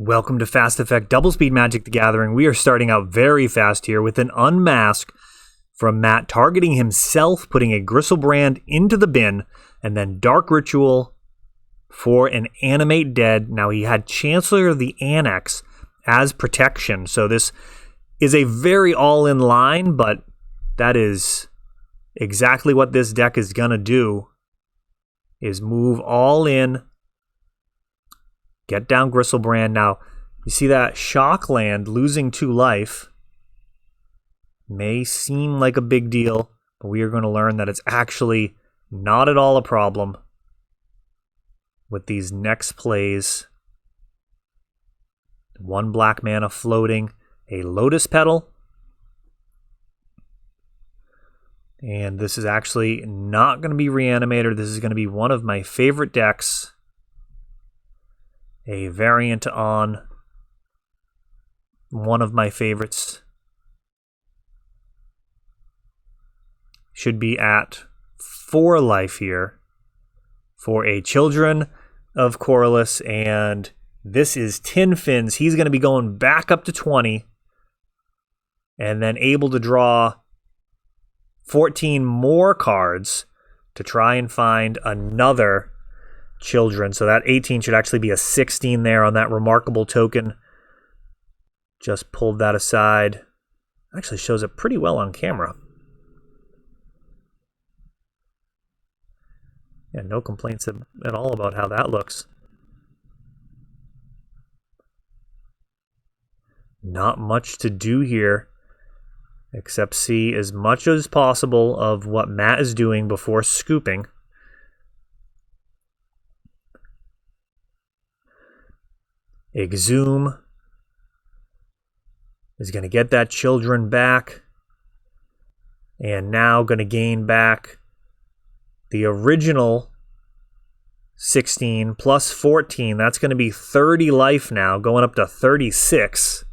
Welcome to Fast Effect Double Speed Magic the Gathering. We are starting out very fast here with an Unmask from Matt targeting himself, putting a Griselbrand into the bin, and then Dark Ritual for an Animate Dead. Now he had Chancellor of the Annex as protection, so this is a very all-in line, but that is exactly what this deck is going to do, is move all in. Get down Griselbrand. Now, you see that Shockland losing 2 life may seem like a big deal, but we are going to learn that it's actually not at all a problem with these next plays. 1 black mana floating, a Lotus Petal. And this is actually not going to be Reanimator. This is going to be one of my favorite decks. A variant on one of my favorites. Should be at 4 life here for a Children of Corliss, and this is Tin Fins. He's going to be going back up to 20 and then able to draw 14 more cards to try and find another Children. So that 18 should actually be a 16 there on that remarkable token. Just pulled that aside. Actually shows up pretty well on camera. Yeah, no complaints at all about how that looks. Not much to do here except see as much as possible of what Matt is doing before scooping. Exhume is going to get that Children back, and now going to gain back the original 16 plus 14. That's going to be 30 life now, going up to 36.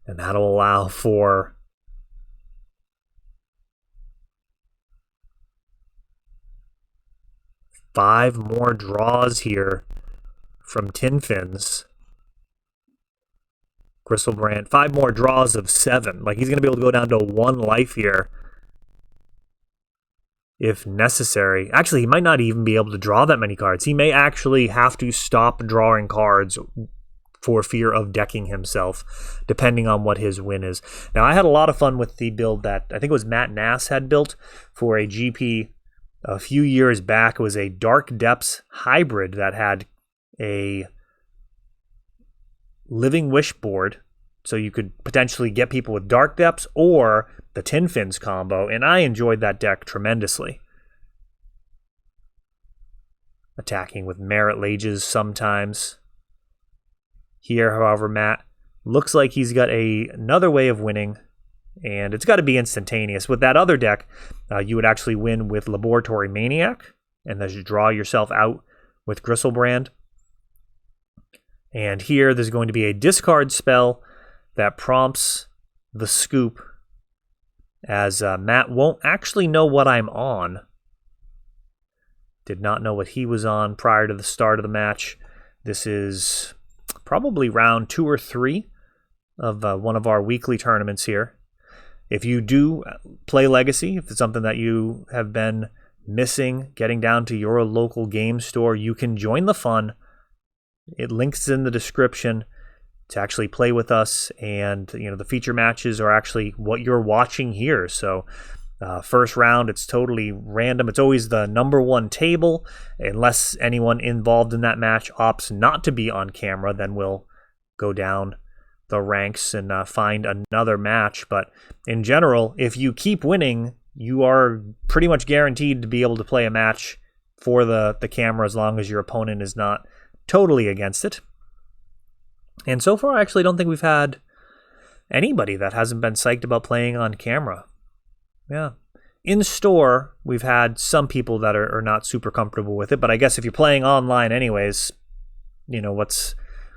And that'll allow for five more draws here from Tin Fins. Griselbrand, 5 more draws of 7. Like, he's going to be able to go down to 1 life here if necessary. Actually, he might not even be able to draw that many cards. He may actually have to stop drawing cards for fear of decking himself, depending on what his win is. Now, I had a lot of fun with the build that I think it was Matt Nass had built for a GP a few years back. It was a Dark Depths hybrid that had a Living Wish board, so you could potentially get people with Dark Depths or the Tin Fins combo, and I enjoyed that deck tremendously. Attacking with Merit Lages sometimes. Here, however, Matt looks like he's got another way of winning, and it's got to be instantaneous. With that other deck, you would actually win with Laboratory Maniac, and then you draw yourself out with Griselbrand. And here, there's going to be a discard spell that prompts the scoop, as Matt won't actually know what I'm on. Did not know what he was on prior to the start of the match. This is probably round 2 or 3 of one of our weekly tournaments here. If you do play Legacy, if it's something that you have been missing, getting down to your local game store, you can join the fun. It links in the description to actually play with us, and the feature matches are actually what you're watching here. So first round, it's totally random. It's always the number 1 table. Unless anyone involved in that match opts not to be on camera, then we'll go down the ranks and find another match. But in general, if you keep winning, you are pretty much guaranteed to be able to play a match for the camera, as long as your opponent is not totally against it. And so far, I actually don't think we've had anybody that hasn't been psyched about playing on camera. Yeah. In store, we've had some people that are not super comfortable with it, but I guess if you're playing online anyways, what's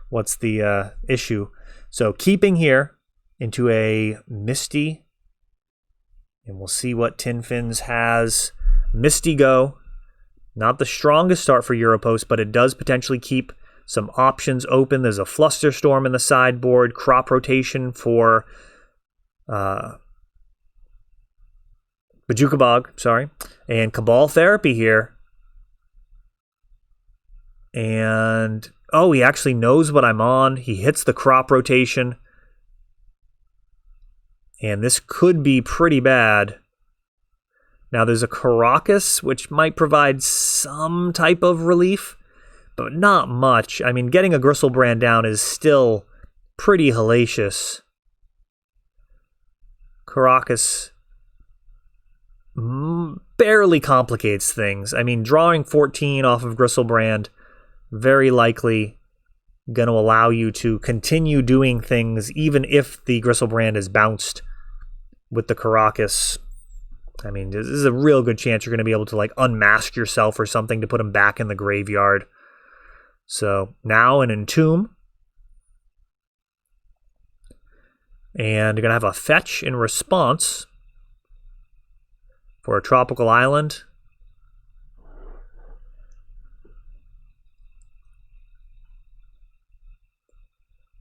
the issue? So keeping here into a Misty, and we'll see what Tin Fins has. Misty Go. Not the strongest start for Europost, but it does potentially keep some options open. There's a Flusterstorm in the sideboard, crop rotation for Bojuka Bog, sorry, and Cabal Therapy here. And, oh, he actually knows what I'm on. He hits the crop rotation. And this could be pretty bad. Now, there's a Caracas, which might provide some type of relief, but not much. I mean, getting a Gristlebrand down is still pretty hellacious. Caracas barely complicates things. I mean, drawing 14 off of Gristlebrand, very likely going to allow you to continue doing things even if the Gristlebrand is bounced with the Caracas. I mean, this is a real good chance you're going to be able to like unmask yourself or something to put him back in the graveyard. So now an Entomb. And you're going to have a fetch in response for a Tropical Island.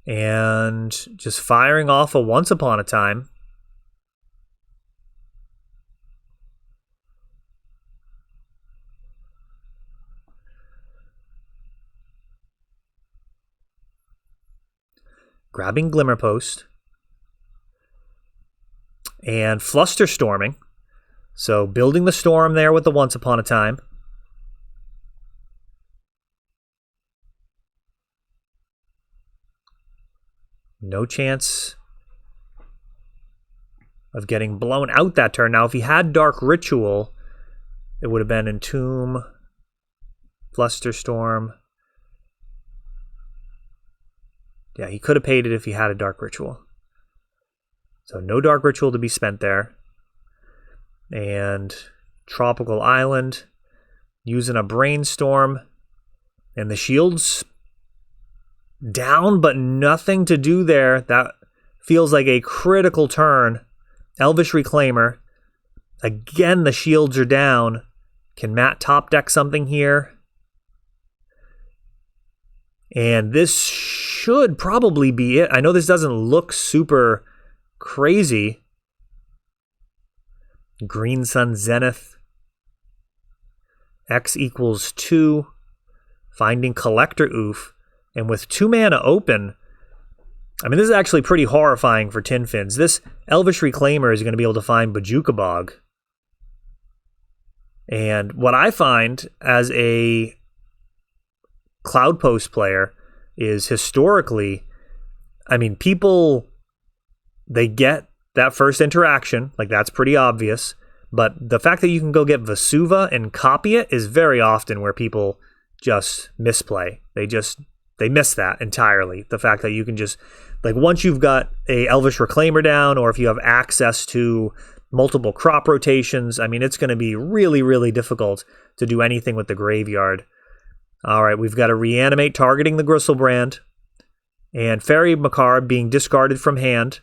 And just firing off a Once Upon a Time. Grabbing Glimmerpost. And Flusterstorming. So building the storm there with the Once Upon a Time. No chance of getting blown out that turn. Now, if he had Dark Ritual, it would have been Entomb, Flusterstorm. Yeah, he could have paid it if he had a Dark Ritual. So no Dark Ritual to be spent there. And Tropical Island, using a Brainstorm. And the shield's down, but nothing to do there. That feels like a critical turn. Elvish Reclaimer. Again, the shields are down. Can Matt top deck something here? And this should probably be it. I know this doesn't look super crazy. Green Sun Zenith. X equals 2. Finding Collector Oof. And with 2 mana open, I mean, this is actually pretty horrifying for Tin Fins. This Elvish Reclaimer is going to be able to find Bojuka Bog. And what I find as a Cloudpost player is historically, I mean, people, they get that first interaction, like that's pretty obvious. But the fact that you can go get Vesuva and copy it is very often where people just misplay. They miss that entirely. The fact that you can just, like, once you've got a Elvish Reclaimer down, or if you have access to multiple crop rotations, I mean, it's going to be really, really difficult to do anything with the graveyard. All right, we've got to reanimate targeting the Gristlebrand, and Fairy Macabre being discarded from hand.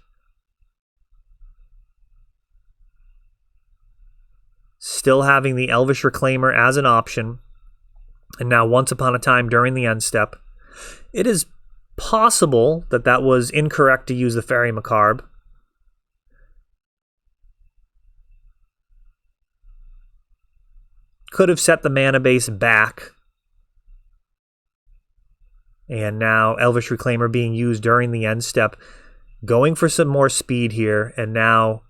Still having the Elvish Reclaimer as an option. And now Once Upon a Time during the end step. It is possible that that was incorrect to use the Fairy Macabre. Could have set the mana base back. And now Elvish Reclaimer being used during the end step. Going for some more speed here. And now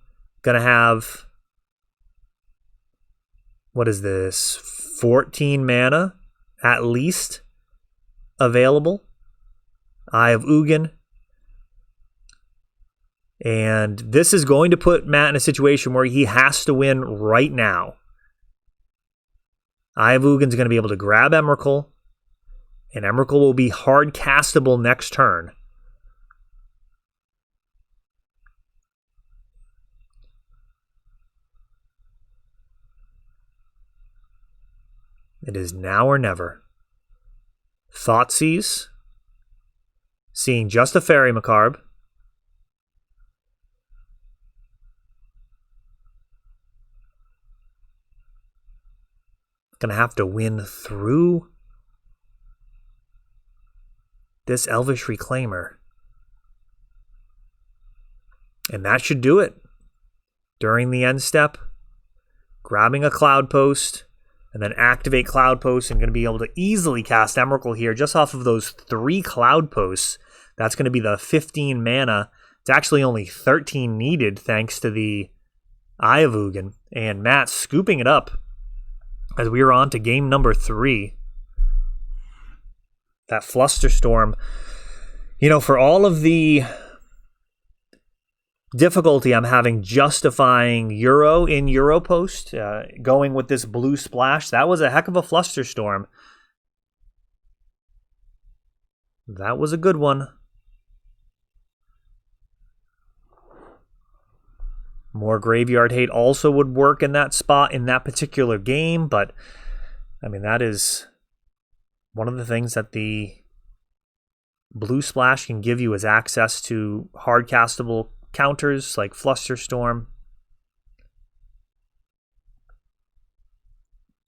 going to have, what is this, 14 mana at least available. Eye of Ugin. And this is going to put Matt in a situation where he has to win right now. Eye of Ugin's going to be able to grab Emrakul, and Emrakul will be hard castable next turn. It is now or never. Thoughtseize. Seeing just a Fairy Macabre. Gonna have to win through. this Elvish Reclaimer. And that should do it. During the end step, grabbing a Cloud Post, and then activate Cloud Post, and going to be able to easily cast Emrakul here just off of those 3 Cloud Posts. That's going to be the 15 mana. It's actually only 13 needed thanks to the Eye of Ugin. And Matt scooping it up as we are on to game number 3. That Flusterstorm. You know, for all of the difficulty I'm having justifying Euro in Europost, going with this blue splash, that was a heck of a Flusterstorm. That was a good one. More Graveyard Hate also would work in that spot in that particular game, but I mean, that is one of the things that the blue splash can give you is access to hard castable counters like Flusterstorm.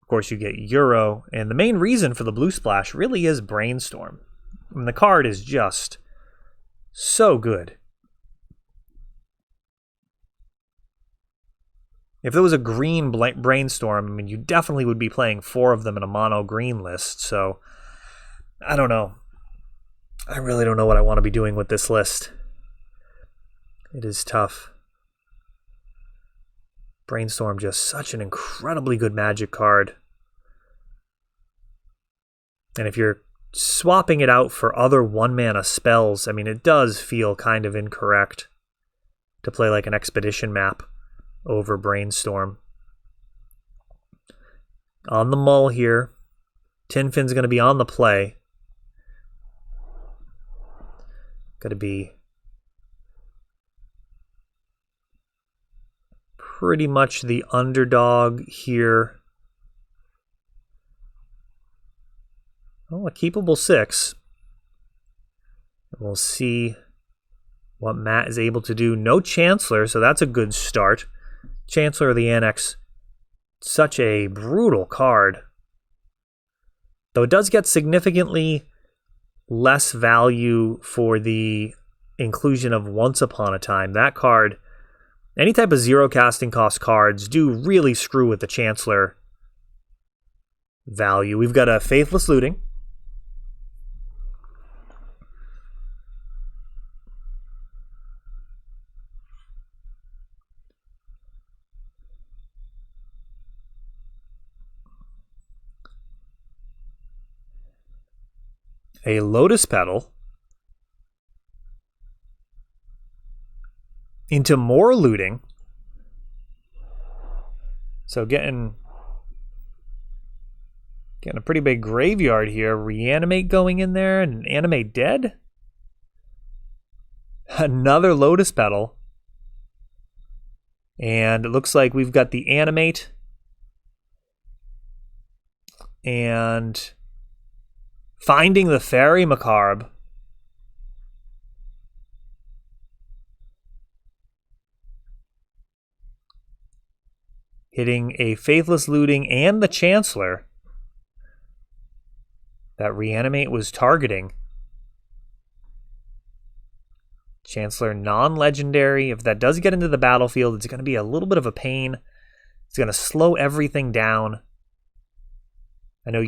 Of course, you get Euro, and the main reason for the blue splash really is Brainstorm. I mean, the card is just so good. If there was a green Brainstorm, I mean, you definitely would be playing 4 of them in a mono green list. So, I don't know. I really don't know what I want to be doing with this list. It is tough. Brainstorm, just such an incredibly good Magic card. And if you're swapping it out for other 1-mana spells, I mean, it does feel kind of incorrect to play like an Expedition map over Brainstorm. On the mull here, Tinfin's going to be on the play. Got to be pretty much the underdog here. Oh, a keepable 6. We'll see what Matt is able to do. No Chancellor, so that's a good start. Chancellor of the Annex, such a brutal card. Though it does get significantly less value for the inclusion of Once Upon a Time. That card, any type of 0 casting cost cards do really screw with the Chancellor value. We've got a Faithless Looting. A Lotus Petal into more looting. So getting a pretty big graveyard here. Reanimate going in there and Animate dead. Another Lotus Petal. And it looks like we've got the Animate and Finding the Fairy Macabre. Hitting a Faithless Looting and the Chancellor that Reanimate was targeting. Chancellor non-legendary. If that does get into the battlefield, it's going to be a little bit of a pain. It's going to slow everything down. I know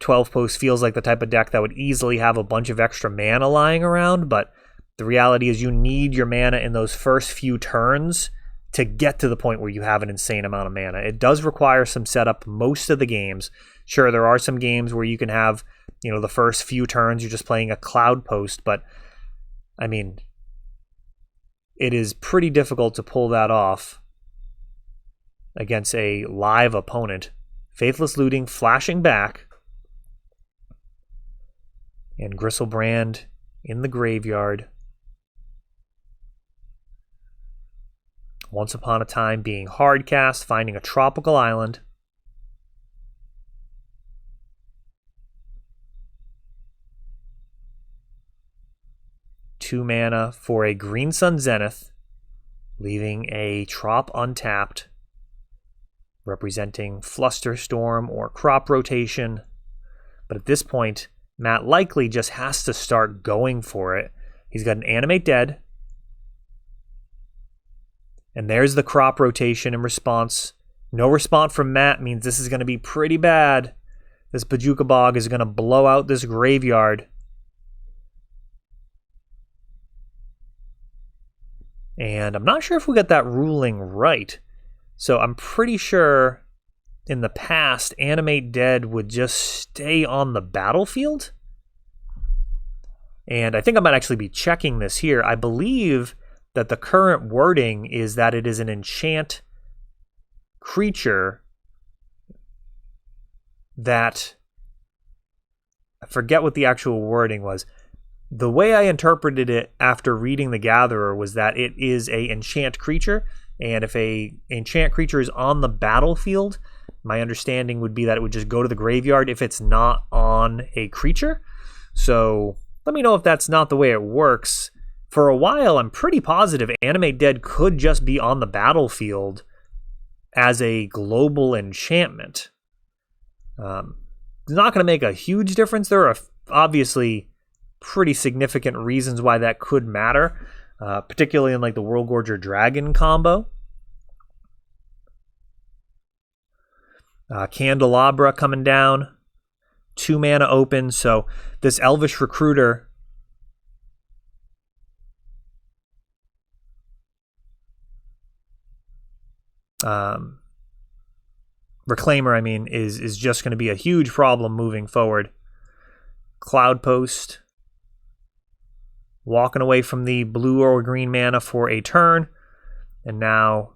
12 Post feels like the type of deck that would easily have a bunch of extra mana lying around, but the reality is you need your mana in those first few turns to get to the point where you have an insane amount of mana. It does require some setup most of the games. Sure, there are some games where you can have, the first few turns you're just playing a Cloud Post, but I mean, it is pretty difficult to pull that off against a live opponent. Faithless Looting flashing back. And Gristlebrand in the graveyard. Once Upon a Time being hard cast, finding a tropical island. Two mana for a Green Sun Zenith, leaving a Trop untapped, representing Flusterstorm or crop rotation. But at this point, Matt likely just has to start going for it. He's got an Animate Dead. And there's the crop rotation in response. No response from Matt means this is going to be pretty bad. This Bojuka Bog is going to blow out this graveyard. And I'm not sure if we got that ruling right. So I'm pretty sure in the past, Animate Dead would just stay on the battlefield. And I think I might actually be checking this here. I believe that the current wording is that it is an enchant creature that, I forget what the actual wording was. The way I interpreted it after reading The Gatherer was that it is a enchant creature, and if a enchant creature is on the battlefield, my understanding would be that it would just go to the graveyard if it's not on a creature. So let me know if that's not the way it works. For a while, I'm pretty positive Animate Dead could just be on the battlefield as a global enchantment. It's not going to make a huge difference. There are obviously pretty significant reasons why that could matter, particularly in like the World Gorger Dragon combo. Candelabra coming down, 2 mana open, so this Elvish Recruiter Reclaimer, I mean, is just going to be a huge problem moving forward. Cloud Post, walking away from the blue or green mana for a turn, and now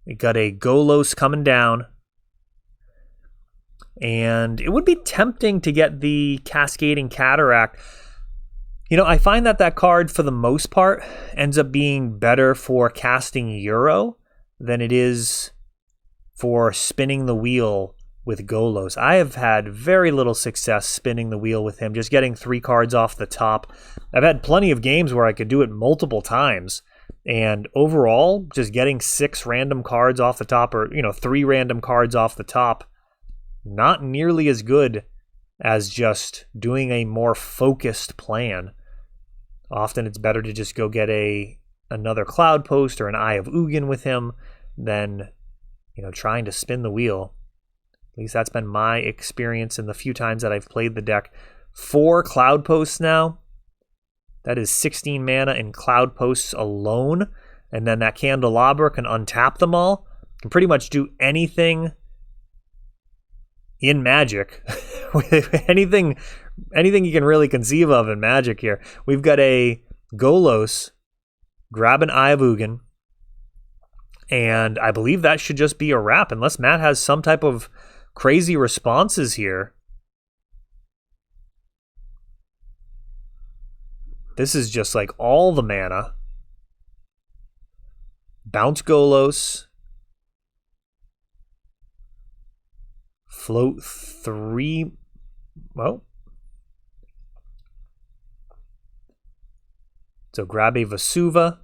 we got a Golos coming down, and it would be tempting to get the Cascading Cataract. You know, I find that card, for the most part, ends up being better for casting Euro than it is for spinning the wheel with Golos. I have had very little success spinning the wheel with him, just getting 3 cards off the top. I've had plenty of games where I could do it multiple times, and overall, just getting 6 random cards off the top, or 3 random cards off the top, not nearly as good as just doing a more focused plan. Often it's better to just go get another Cloud Post or an Eye of Ugin with him than trying to spin the wheel. At least that's been my experience in the few times that I've played the deck. 4 Cloud Posts now. That is 16 mana in Cloud Posts alone. And then that Candelabra can untap them all. Can pretty much do anything in Magic. anything you can really conceive of in Magic here. We've got a Golos, grab an Eye of Ugin, and I believe that should just be a wrap, unless Matt has some type of crazy responses here. This is just like all the mana. Bounce Golos. Float 3. Well. So grab a Vesuva.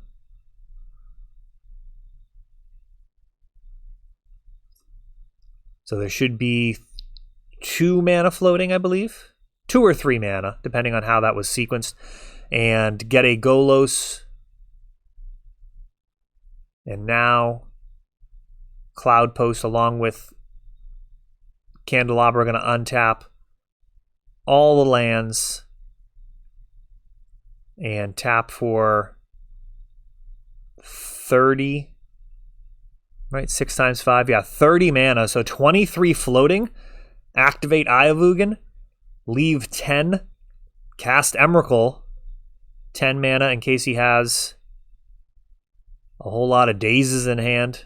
So there should be 2 mana floating, I believe. 2 or 3 mana, depending on how that was sequenced. And get a Golos. And now Cloud Post along with Candelabra are going to untap all the lands and tap for 30. Right, 6 times 5, yeah, 30 mana. So 23 floating. Activate Eye of Ugin. Leave 10. Cast Emrakul. 10 mana in case he has a whole lot of dazes in hand.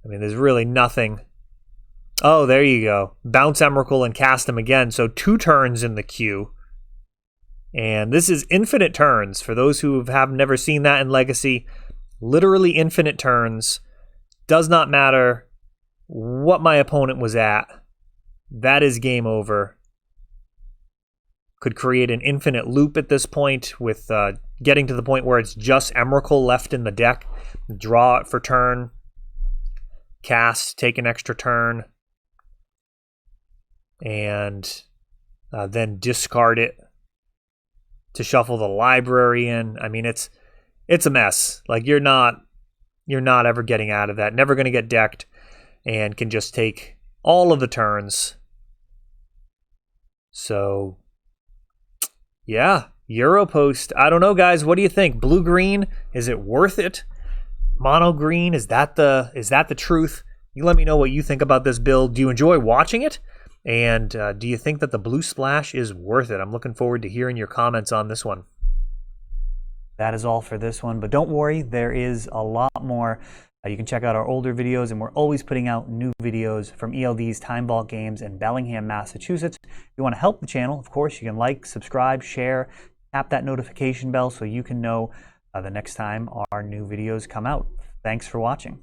I mean, there's really nothing. Oh, there you go. Bounce Emrakul and cast him again. So 2 turns in the queue. And this is infinite turns. For those who have never seen that in Legacy, literally infinite turns. Does not matter what my opponent was at. That is game over. Could create an infinite loop at this point with getting to the point where it's just Emrakul left in the deck. Draw it for turn. Cast, take an extra turn. and then discard it to shuffle the library in. I mean, it's a mess. Like, you're not ever getting out of that. Never going to get decked, and can just take all of the turns. So, yeah, Europost. I don't know, guys. What do you think? Blue-green, is it worth it? Mono-green, is that the truth? You let me know what you think about this build. Do you enjoy watching it? And do you think that the blue splash is worth it? I'm looking forward to hearing your comments on this one. That is all for this one, but don't worry, there is a lot more. You can check out our older videos, and we're always putting out new videos from ELD's Time Vault Games in Bellingham, Massachusetts. If you want to help the channel, of course, you can like, subscribe, share, tap that notification bell so you can know the next time our new videos come out. Thanks for watching.